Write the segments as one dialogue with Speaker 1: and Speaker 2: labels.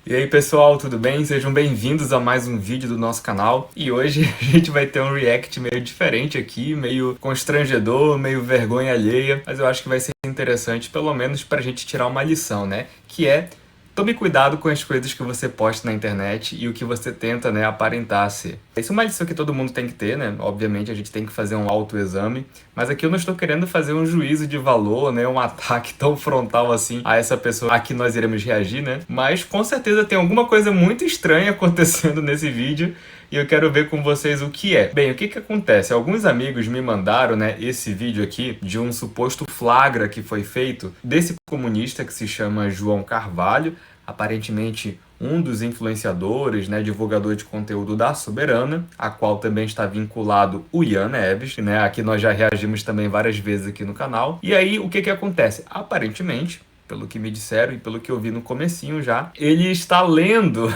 Speaker 1: E aí pessoal, tudo bem? Sejam bem-vindos a mais um vídeo do nosso canal. E hoje a gente vai ter um react meio diferente aqui, meio constrangedor, meio vergonha alheia, mas eu acho que vai ser interessante, pelo menos pra gente tirar uma lição, né? Que é: tome cuidado com as coisas que você posta na internet e o que você tenta, né, aparentar ser. Isso é uma lição que todo mundo tem que ter, né? Obviamente a gente tem que fazer um autoexame, mas aqui eu não estou querendo fazer um juízo de valor, né, um ataque tão frontal assim a essa pessoa a que nós iremos reagir, né? Mas com certeza tem alguma coisa muito estranha acontecendo nesse vídeo e eu quero ver com vocês o que é. Bem, o que acontece? Alguns amigos me mandaram, né, esse vídeo aqui de um suposto flagra que foi feito desse comunista que se chama João Carvalho, aparentemente um dos influenciadores, né, divulgador de conteúdo da Soberana, a qual também está vinculado o Ian Neves, né, aqui nós já reagimos também várias vezes aqui no canal. E aí, o que acontece? Aparentemente, pelo que me disseram e pelo que eu vi no comecinho já, ele está lendo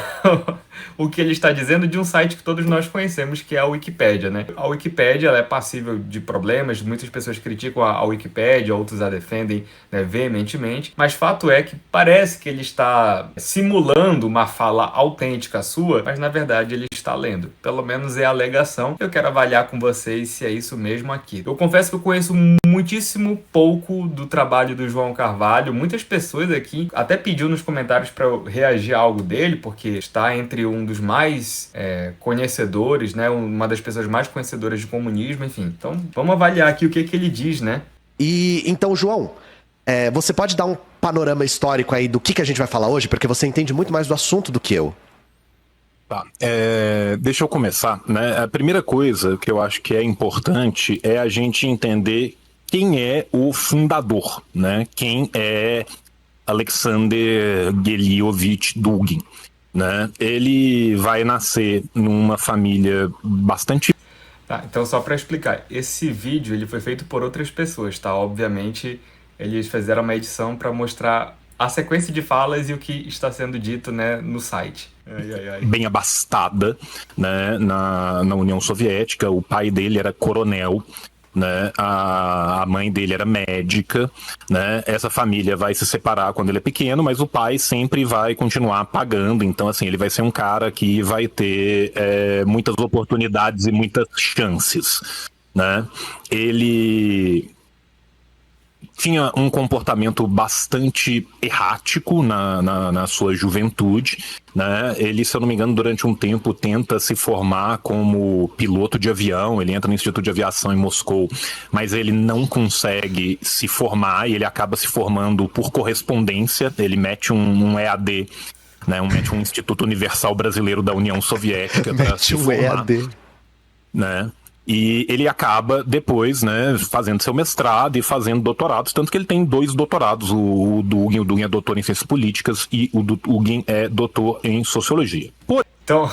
Speaker 1: o que ele está dizendo de um site que todos nós conhecemos, que é a Wikipédia, né? A Wikipédia, ela é passível de problemas, muitas pessoas criticam a Wikipédia, outros a defendem, né, veementemente, mas fato é que parece que ele está simulando uma fala autêntica sua, mas na verdade ele está lendo. Pelo menos é a alegação. Eu quero avaliar com vocês se é isso mesmo aqui. Eu confesso que eu conheço muitíssimo pouco do trabalho do João Carvalho. Muitas pessoas aqui até pediu nos comentários para eu reagir a algo dele, porque está entre um dos mais conhecedores, né? Uma das pessoas mais conhecedoras de comunismo, enfim. Então, vamos avaliar aqui o que ele diz, né?
Speaker 2: E então, João, você pode dar um panorama histórico aí do que a gente vai falar hoje? Porque você entende muito mais do assunto do que eu.
Speaker 3: Tá, deixa eu começar, né? A primeira coisa que eu acho que é importante é a gente entender quem é o fundador, né? Quem é Alexander Geliovich Dugin, né? Ele vai nascer numa família bastante...
Speaker 1: Tá, então só para explicar, esse vídeo ele foi feito por outras pessoas, tá? Obviamente eles fizeram uma edição para mostrar a sequência de falas e o que está sendo dito, né, no site.
Speaker 3: Bem abastada, né, na União Soviética. O pai dele era coronel, né, a mãe dele era médica, né. Essa família vai se separar quando ele é pequeno, mas o pai sempre vai continuar pagando. Então, assim, ele vai ser um cara que vai ter muitas oportunidades e muitas chances, né. Ele tinha um comportamento bastante errático na sua juventude, né? Ele, se eu não me engano, durante um tempo tenta se formar como piloto de avião. Ele entra no Instituto de Aviação em Moscou, mas ele não consegue se formar e ele acaba se formando por correspondência. Ele mete um EAD, né? Mete um Instituto Universal Brasileiro da União Soviética para se formar.
Speaker 2: EAD.
Speaker 3: Né? E ele acaba depois, né, fazendo seu mestrado e fazendo doutorados, tanto que ele tem 2 doutorados, o Dugin é doutor em Ciências Políticas e o Dugin é doutor em Sociologia.
Speaker 1: Então,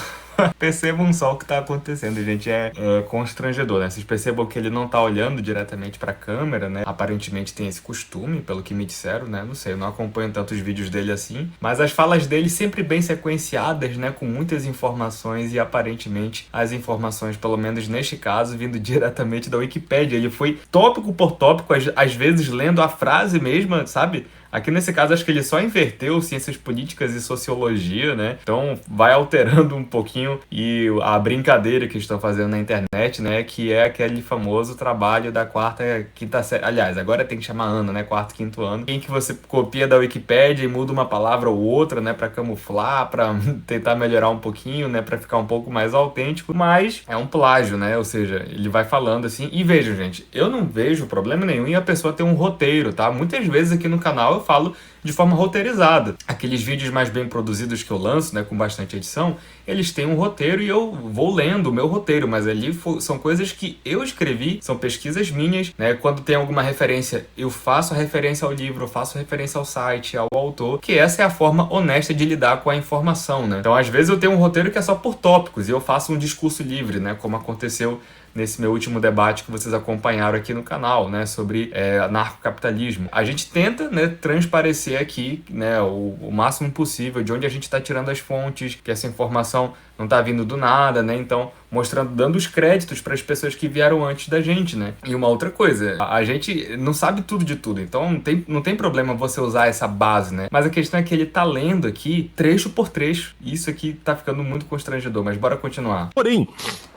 Speaker 1: percebam só o que está acontecendo, gente, é constrangedor, né? Vocês percebam que ele não está olhando diretamente para a câmera, né? Aparentemente tem esse costume, pelo que me disseram, né? Não sei, eu não acompanho tantos vídeos dele assim, mas as falas dele sempre bem sequenciadas, né? Com muitas informações e aparentemente as informações, pelo menos neste caso, vindo diretamente da Wikipédia. Ele foi tópico por tópico, às vezes lendo a frase mesma, sabe? Aqui nesse caso acho que ele só inverteu ciências políticas e sociologia, né? Então vai alterando um pouquinho e a brincadeira que estão fazendo na internet, né? Que é aquele famoso trabalho da quarta, quinta série. Aliás, agora tem que chamar ano, né? Quarto, quinto ano. Em que você copia da Wikipédia e muda uma palavra ou outra, né? Pra camuflar, pra tentar melhorar um pouquinho, né? Pra ficar um pouco mais autêntico. Mas é um plágio, né? Ou seja, ele vai falando assim. E vejam, gente, eu não vejo problema nenhum em a pessoa ter um roteiro, tá? Muitas vezes aqui no canal eu falo de forma roteirizada. Aqueles vídeos mais bem produzidos que eu lanço, né, com bastante edição, eles têm um roteiro e eu vou lendo o meu roteiro, mas ali são coisas que eu escrevi, são pesquisas minhas, né? Quando tem alguma referência, eu faço a referência ao livro, eu faço referência ao site, ao autor, que essa é a forma honesta de lidar com a informação, né? Então, às vezes eu tenho um roteiro que é só por tópicos e eu faço um discurso livre, né, como aconteceu nesse meu último debate que vocês acompanharam aqui no canal, né, sobre anarcocapitalismo. A gente tenta, né, transparecer trazer aqui, né, o máximo possível de onde a gente está tirando as fontes, que essa informação não está vindo do nada, né? Então, mostrando, dando os créditos para as pessoas que vieram antes da gente, né? E uma outra coisa, a gente não sabe tudo de tudo, então não tem problema você usar essa base, né? Mas a questão é que ele tá lendo aqui trecho por trecho, e isso aqui tá ficando muito constrangedor, mas bora continuar.
Speaker 3: Porém,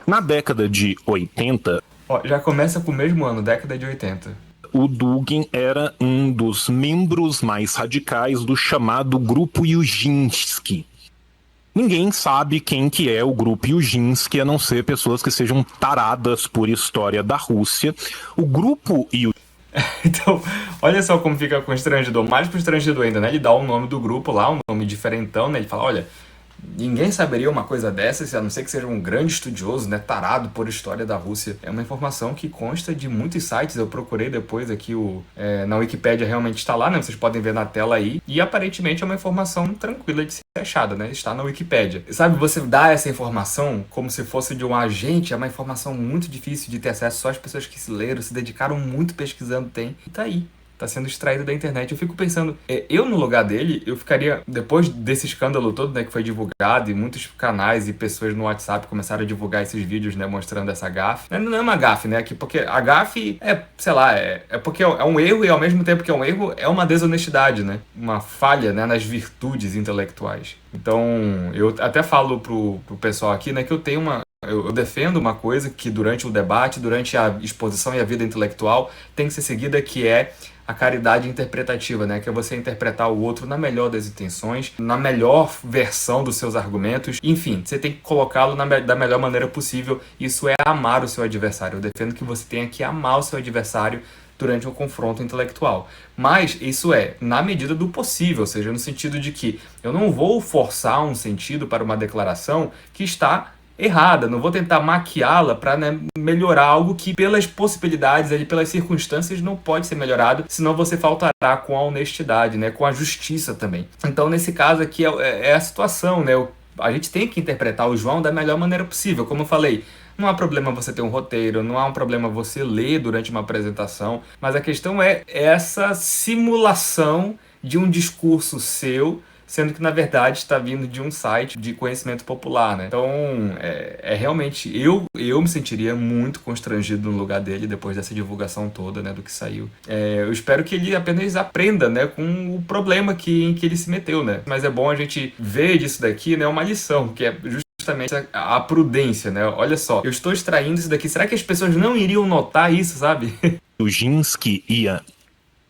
Speaker 3: na década de 80,
Speaker 1: Ó, já começa com o mesmo ano, década de 80.
Speaker 3: o Dugin era um dos membros mais radicais do chamado Grupo Yushinsky. Ninguém sabe quem que é o Grupo Yushinsky, a não ser pessoas que sejam taradas por história da Rússia. O Grupo
Speaker 1: Então, olha só como fica constrangedor, mais constrangedor ainda, né? Ele dá o nome do grupo lá, um nome diferentão, né? Ele fala, olha, ninguém saberia uma coisa dessa, a não ser que seja um grande estudioso, né, tarado por história da Rússia. É uma informação que consta de muitos sites, eu procurei depois aqui, na Wikipédia realmente está lá, né, vocês podem ver na tela aí, e aparentemente é uma informação tranquila de ser achada, né, está na Wikipédia. Sabe, você dá essa informação como se fosse de um agente, é uma informação muito difícil de ter acesso, só as pessoas que se leram, se dedicaram muito pesquisando tem, e tá aí. Tá sendo extraído da internet. Eu fico pensando, eu no lugar dele, eu ficaria, depois desse escândalo todo, né, que foi divulgado, e muitos canais e pessoas no WhatsApp começaram a divulgar esses vídeos, né, mostrando essa gafe. Não é uma gafe, né, porque a gafe sei lá, porque é um erro e ao mesmo tempo que é um erro, é uma desonestidade, né, uma falha, né, nas virtudes intelectuais. Então, eu até falo pro pessoal aqui, né, que eu defendo uma coisa que durante o debate, durante a exposição e a vida intelectual tem que ser seguida, que é a caridade interpretativa, né? Que é você interpretar o outro na melhor das intenções, na melhor versão dos seus argumentos. Enfim, você tem que colocá-lo da melhor maneira possível. Isso é amar o seu adversário. Eu defendo que você tenha que amar o seu adversário durante um confronto intelectual. Mas isso é na medida do possível, ou seja, no sentido de que eu não vou forçar um sentido para uma declaração que está errada, não vou tentar maquiá-la para, né, melhorar algo que pelas possibilidades, pelas circunstâncias não pode ser melhorado, senão você faltará com a honestidade, né, com a justiça também. Então nesse caso aqui é a situação, né, a gente tem que interpretar o João da melhor maneira possível, como eu falei. Não há problema você ter um roteiro, não há um problema você ler durante uma apresentação, mas a questão é essa simulação de um discurso seu, sendo que na verdade está vindo de um site de conhecimento popular, né? Então, realmente, eu me sentiria muito constrangido no lugar dele depois dessa divulgação toda, né, do que saiu. Eu espero que ele apenas aprenda, né, com o problema em que ele se meteu, né? Mas é bom a gente ver disso daqui, né, uma lição, que é justamente a prudência, né? Olha só, eu estou extraindo isso daqui, será que as pessoas não iriam notar isso, sabe?
Speaker 3: Yushinsky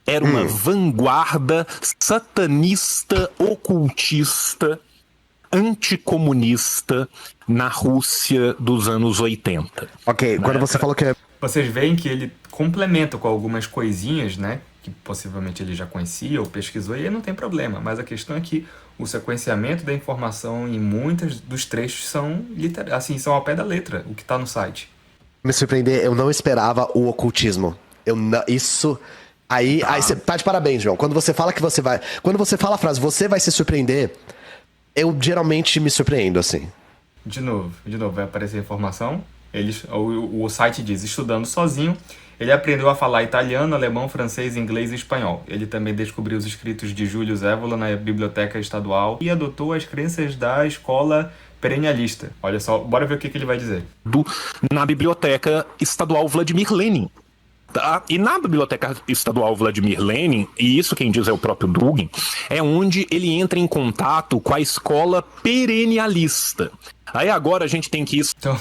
Speaker 3: era uma vanguarda satanista, ocultista, anticomunista na Rússia dos anos 80.
Speaker 2: Ok, quando você falou que
Speaker 1: Vocês veem que ele complementa com algumas coisinhas, né, que possivelmente ele já conhecia ou pesquisou, e aí não tem problema. Mas a questão é que o sequenciamento da informação em muitos dos trechos são são ao pé da letra, o que está no site.
Speaker 2: me surpreender, eu não esperava o ocultismo. Isso... Aí você tá de parabéns, João. Quando você fala quando você fala a frase, você vai se surpreender, eu geralmente me surpreendo, assim.
Speaker 1: De novo, vai aparecer a informação. O site diz, estudando sozinho, ele aprendeu a falar italiano, alemão, francês, inglês e espanhol. Ele também descobriu os escritos de Júlio Evola na Biblioteca Estadual e adotou as crenças da escola perennialista. Olha só, bora ver o que ele vai dizer.
Speaker 3: Na Biblioteca Estadual Vladimir Lenin. Tá? E na Biblioteca Estadual Vladimir Lenin, e isso quem diz é o próprio Dugin, é onde ele entra em contato com a escola perennialista. Aí agora a gente tem que...
Speaker 1: Então,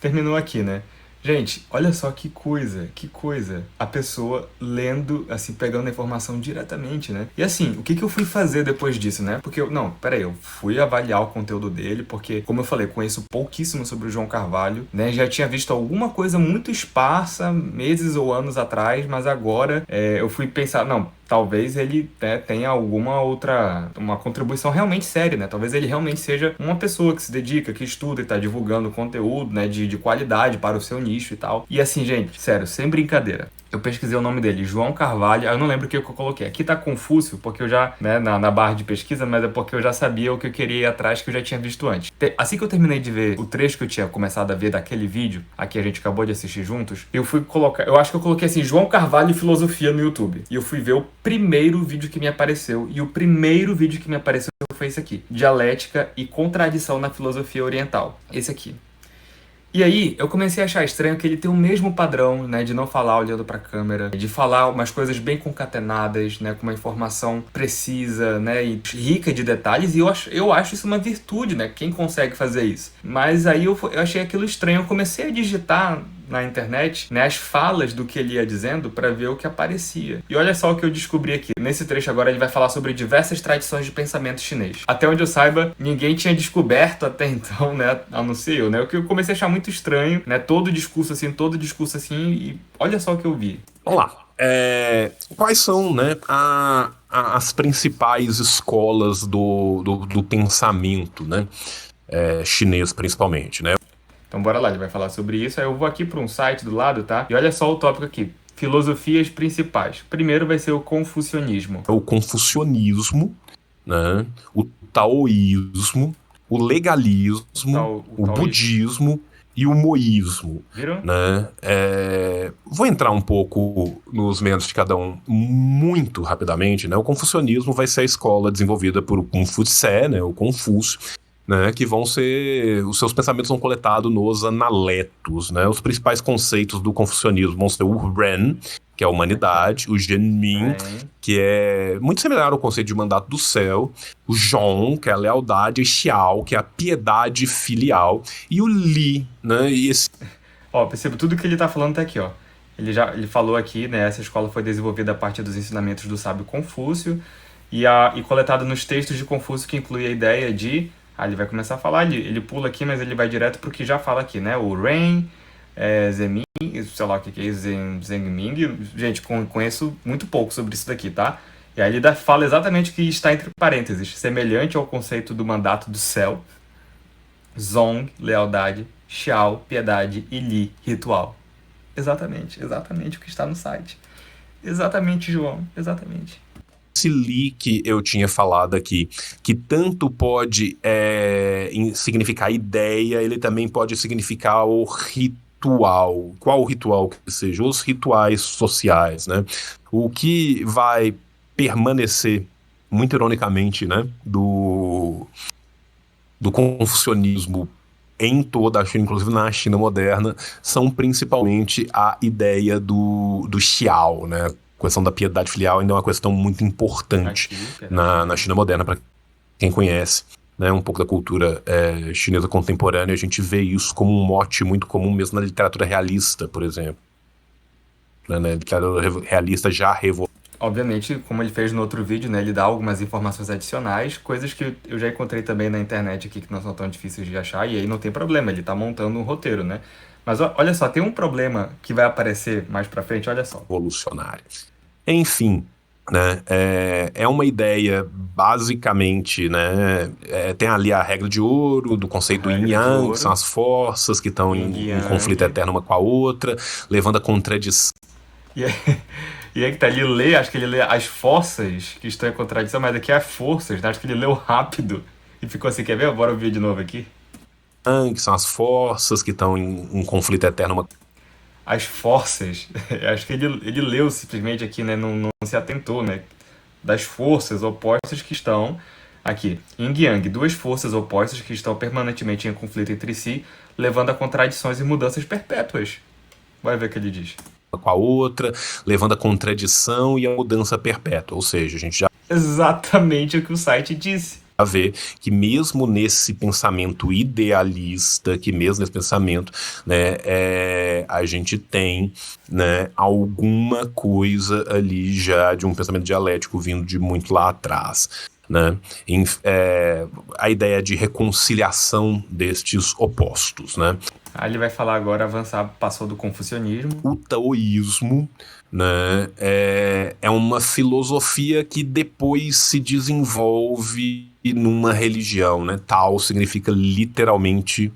Speaker 1: terminou aqui, né? Gente, olha só que coisa. A pessoa lendo, assim, pegando a informação diretamente, né? E assim, o que eu fui fazer depois disso, né? Porque eu fui avaliar o conteúdo dele, porque, como eu falei, conheço pouquíssimo sobre o João Carvalho, né? Já tinha visto alguma coisa muito esparsa, meses ou anos atrás, mas agora eu fui pensar, talvez ele tenha uma contribuição realmente séria, né? Talvez ele realmente seja uma pessoa que se dedica, que estuda e está divulgando conteúdo, né, de qualidade para o seu nicho e tal. E assim, gente, sério, sem brincadeira. Eu pesquisei o nome dele, João Carvalho, eu não lembro o que eu coloquei. Aqui tá Confúcio, porque eu já, né, na barra de pesquisa, mas é porque eu já sabia o que eu queria ir atrás, que eu já tinha visto antes. Assim que eu terminei de ver o trecho que eu tinha começado a ver daquele vídeo, aqui a gente acabou de assistir juntos, eu fui colocar, eu acho que eu coloquei assim, João Carvalho e Filosofia no YouTube. E eu fui ver o primeiro vídeo que me apareceu, e o primeiro vídeo que me apareceu foi esse aqui, Dialética e Contradição na Filosofia Oriental. Esse aqui. E aí, eu comecei a achar estranho que ele tem o mesmo padrão, né, de não falar olhando pra câmera, de falar umas coisas bem concatenadas, né, com uma informação precisa, né, e rica de detalhes, e eu acho isso uma virtude, né, quem consegue fazer isso. Mas aí eu achei aquilo estranho, eu comecei a digitar na internet, né, as falas do que ele ia dizendo para ver o que aparecia. E olha só o que eu descobri aqui. Nesse trecho agora ele vai falar sobre diversas tradições de pensamento chinês. Até onde eu saiba, ninguém tinha descoberto até então, né, a não ser eu, né, o que eu comecei a achar muito estranho, né, todo discurso assim, e olha só o que eu vi.
Speaker 3: Vamos lá. Quais são, né, as principais escolas do pensamento, né, chinês principalmente, né?
Speaker 1: Então bora lá, ele vai falar sobre isso. Aí eu vou aqui para um site do lado, tá? E olha só o tópico aqui. Filosofias principais. Primeiro vai ser o confucionismo.
Speaker 3: O confucionismo, né? O taoísmo, o legalismo, o budismo e o moísmo.
Speaker 1: Viram?
Speaker 3: Né? Vou entrar um pouco nos meandros de cada um muito rapidamente. Né? O confucionismo vai ser a escola desenvolvida por Confucé, né? O Confúcio, né, que vão ser... Os seus pensamentos são coletados nos analetos, né? Os principais conceitos do confucionismo vão ser o Ren, que é a humanidade, o Zhenmin, que é muito similar ao conceito de mandato do céu, o Zhong, que é a lealdade, e Xiao, que é a piedade filial, e o Li, né? E esse...
Speaker 1: Ó, perceba tudo que ele tá falando tá aqui, ó. Ele falou aqui, né, essa escola foi desenvolvida a partir dos ensinamentos do sábio Confúcio e coletada nos textos de Confúcio, que inclui a ideia de... ele vai começar a falar, ele pula aqui, mas ele vai direto pro que já fala aqui, né? O Ren, Zemin, sei lá o que é Zhengming. Gente, conheço muito pouco sobre isso daqui, tá? E aí ele fala exatamente o que está entre parênteses, semelhante ao conceito do mandato do céu, Zong, lealdade, Xiao, piedade e Li, ritual. Exatamente o que está no site. Exatamente, João, exatamente.
Speaker 3: Esse Li que eu tinha falado aqui, que tanto pode significar ideia, ele também pode significar o ritual. Qual o ritual que seja? Os rituais sociais, né? O que vai permanecer, muito ironicamente, né, do confucionismo em toda a China, inclusive na China moderna, são principalmente a ideia do Xiao, né? A questão da piedade filial ainda é uma questão muito importante na China moderna, para quem conhece, né, um pouco da cultura chinesa contemporânea. A gente vê isso como um mote muito comum mesmo na literatura realista, por exemplo. Na literatura realista já revoltada.
Speaker 1: Obviamente, como ele fez no outro vídeo, né, ele dá algumas informações adicionais, coisas que eu já encontrei também na internet aqui que não são tão difíceis de achar, e aí não tem problema, ele tá montando um roteiro, né? Mas olha só, tem um problema que vai aparecer mais pra frente, olha só.
Speaker 3: Revolucionário. Enfim, né, é uma ideia basicamente, né, tem ali a regra de ouro, do conceito do Yin Yang, que são as forças que estão em conflito eterno uma com a outra, levando a contradição.
Speaker 1: E aí que tá, acho que ele lê as forças que estão em contradição, mas aqui é as forças, né? Acho que ele leu rápido e ficou assim, quer ver? Bora ouvir de novo aqui.
Speaker 3: Que são as forças que estão em conflito eterno.
Speaker 1: As forças, acho que ele leu simplesmente aqui, né? Não se atentou, né? Das forças opostas que estão aqui. Yin Yang, duas forças opostas que estão permanentemente em conflito entre si, levando a contradições e mudanças perpétuas. Vai ver o que ele diz.
Speaker 3: Com a outra, levando a contradição e a mudança perpétua. Ou seja, a gente já...
Speaker 1: Exatamente o que o site disse.
Speaker 3: A ver que mesmo nesse pensamento idealista, que mesmo nesse pensamento, né, a gente tem, né, alguma coisa ali já de um pensamento dialético vindo de muito lá atrás. Né? A ideia de reconciliação destes opostos, né?
Speaker 1: Aí ele vai falar agora, passou do confucionismo.
Speaker 3: O taoísmo, né, é uma filosofia que depois se desenvolve numa religião, né? Tao significa literalmente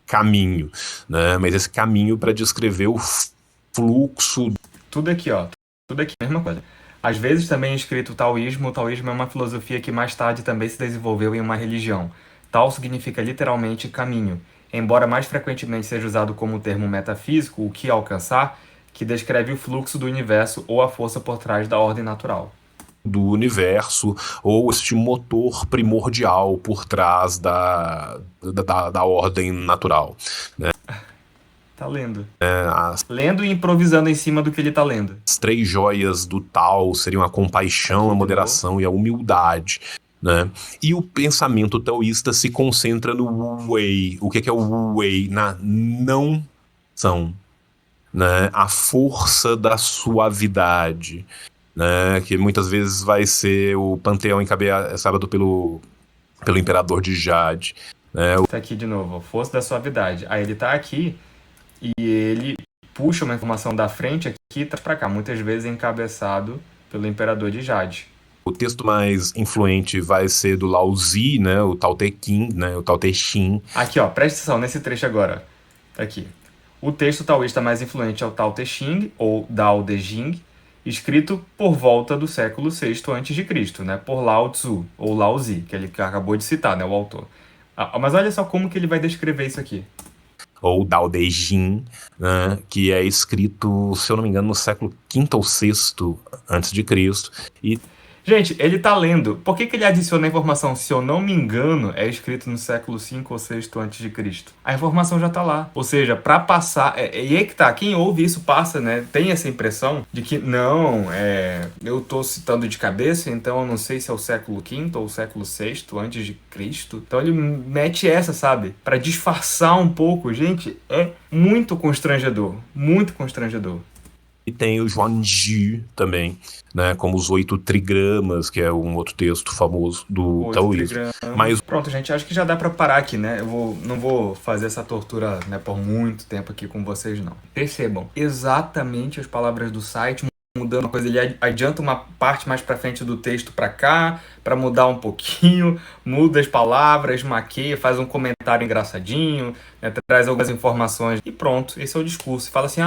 Speaker 3: caminho, né? Mas esse caminho para descrever o fluxo
Speaker 1: tudo aqui, ó. Tudo aqui, mesma coisa. Às vezes também é escrito taoísmo. O taoísmo é uma filosofia que mais tarde também se desenvolveu em uma religião. Tao significa literalmente caminho. Embora mais frequentemente seja usado como termo metafísico, o que alcançar, que descreve o fluxo do universo ou a força por trás da ordem natural.
Speaker 3: Do universo, ou este motor primordial por trás da ordem natural.
Speaker 1: Tá lendo.
Speaker 3: As
Speaker 1: Lendo e improvisando em cima do que ele tá lendo.
Speaker 3: três joias do Tao seriam a compaixão, a moderação e a humildade. Né? E o pensamento taoísta se concentra no Wu Wei. O que é o Wu Wei? Na não são, né? A força da suavidade, né? Que muitas vezes vai ser o panteão encabeçado pelo imperador de Jade. Né?
Speaker 1: Tá aqui de novo, ó, força da suavidade. Aí ele tá aqui e ele puxa uma informação da frente aqui e traz pra cá, muitas vezes encabeçado pelo imperador de Jade.
Speaker 3: O texto mais influente vai ser do Lao Tzu, né? O Tao Te Ching, né? O Tao Te Ching.
Speaker 1: Aqui, ó, presta atenção nesse trecho agora. Tá aqui. O texto taoísta mais influente é o Tao Te Ching, ou Dao De Jing, escrito por volta do século VI a.C., né? Por Lao Tzu, ou Lao Tzu, que ele acabou de citar, né? O autor. Mas olha só como que ele vai descrever isso aqui.
Speaker 3: Ou Dao De Jing, né? Que é escrito, se eu não me engano, no século V ou VI a.C. E
Speaker 1: Gente, ele tá lendo. Por que ele adiciona a informação? Se eu não me engano, é escrito no século V ou VI a.C. A informação já tá lá. Ou seja, pra passar... E aí que tá, quem ouve isso passa, né? Tem essa impressão de que, não, eu tô citando de cabeça, então eu não sei se é o século V ou o século VI a.C. Então ele mete essa, sabe? Pra disfarçar um pouco. Gente, é muito constrangedor. Muito constrangedor.
Speaker 3: E tem o Zhuangzi também, né? Como os 8 trigramas, que é um outro texto famoso do taoísmo. Mas
Speaker 1: pronto, gente, acho que já dá pra parar aqui, né? Não vou fazer essa tortura, né, por muito tempo aqui com vocês, não. Percebam, exatamente as palavras do site, mudando uma coisa, ele adianta uma parte mais pra frente do texto pra cá, pra mudar um pouquinho, muda as palavras, maqueia, faz um comentário engraçadinho, né, traz algumas informações e pronto, esse é o discurso. Fala assim,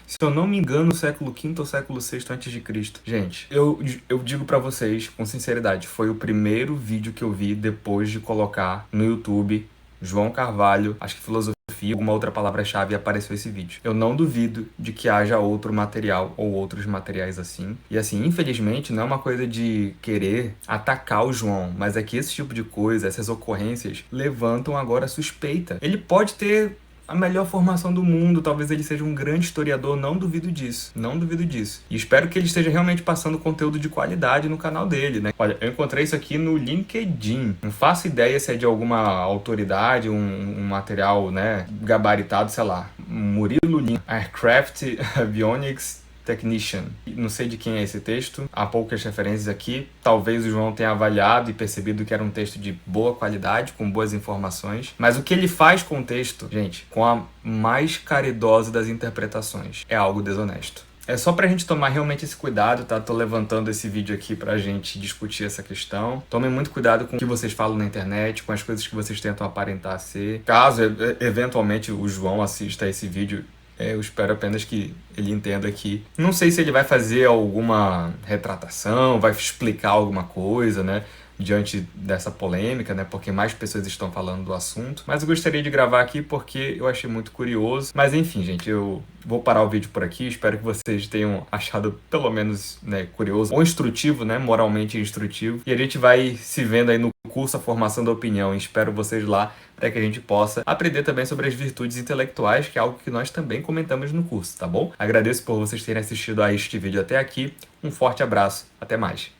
Speaker 1: se eu não me engano, século V ou século VI a.C. Gente, eu digo pra vocês, com sinceridade, foi o primeiro vídeo que eu vi depois de colocar no YouTube João Carvalho, acho que filosofia, alguma outra palavra-chave, e apareceu esse vídeo. Eu não duvido de que haja outro material ou outros materiais assim. E assim, infelizmente, não é uma coisa de querer atacar o João, mas é que esse tipo de coisa, essas ocorrências, levantam agora suspeita. Ele pode ter a melhor formação do mundo, talvez ele seja um grande historiador, não duvido disso, não duvido disso. E espero que ele esteja realmente passando conteúdo de qualidade no canal dele, né? Olha, eu encontrei isso aqui no LinkedIn, não faço ideia se é de alguma autoridade, um material, né, gabaritado, sei lá, Murilo Lin, Aircraft Avionics Technician. Não sei de quem é esse texto, há poucas referências aqui. Talvez o João tenha avaliado e percebido que era um texto de boa qualidade, com boas informações. Mas o que ele faz com o texto, gente, com a mais caridosa das interpretações, é algo desonesto. É só pra gente tomar realmente esse cuidado, tá? Tô levantando esse vídeo aqui pra gente discutir essa questão. Tomem muito cuidado com o que vocês falam na internet, com as coisas que vocês tentam aparentar ser. Caso, eventualmente, o João assista esse vídeo, eu espero apenas que ele entenda que... Não sei se ele vai fazer alguma retratação, vai explicar alguma coisa, né? Diante dessa polêmica, né? Porque mais pessoas estão falando do assunto. Mas eu gostaria de gravar aqui porque eu achei muito curioso. Mas enfim, gente, eu vou parar o vídeo por aqui. Espero que vocês tenham achado pelo menos, né, curioso ou instrutivo, né? Moralmente instrutivo. E a gente vai se vendo aí no curso A Formação da Opinião. E espero vocês lá para que a gente possa aprender também sobre as virtudes intelectuais, que é algo que nós também comentamos no curso, tá bom? Agradeço por vocês terem assistido a este vídeo até aqui. Um forte abraço. Até mais.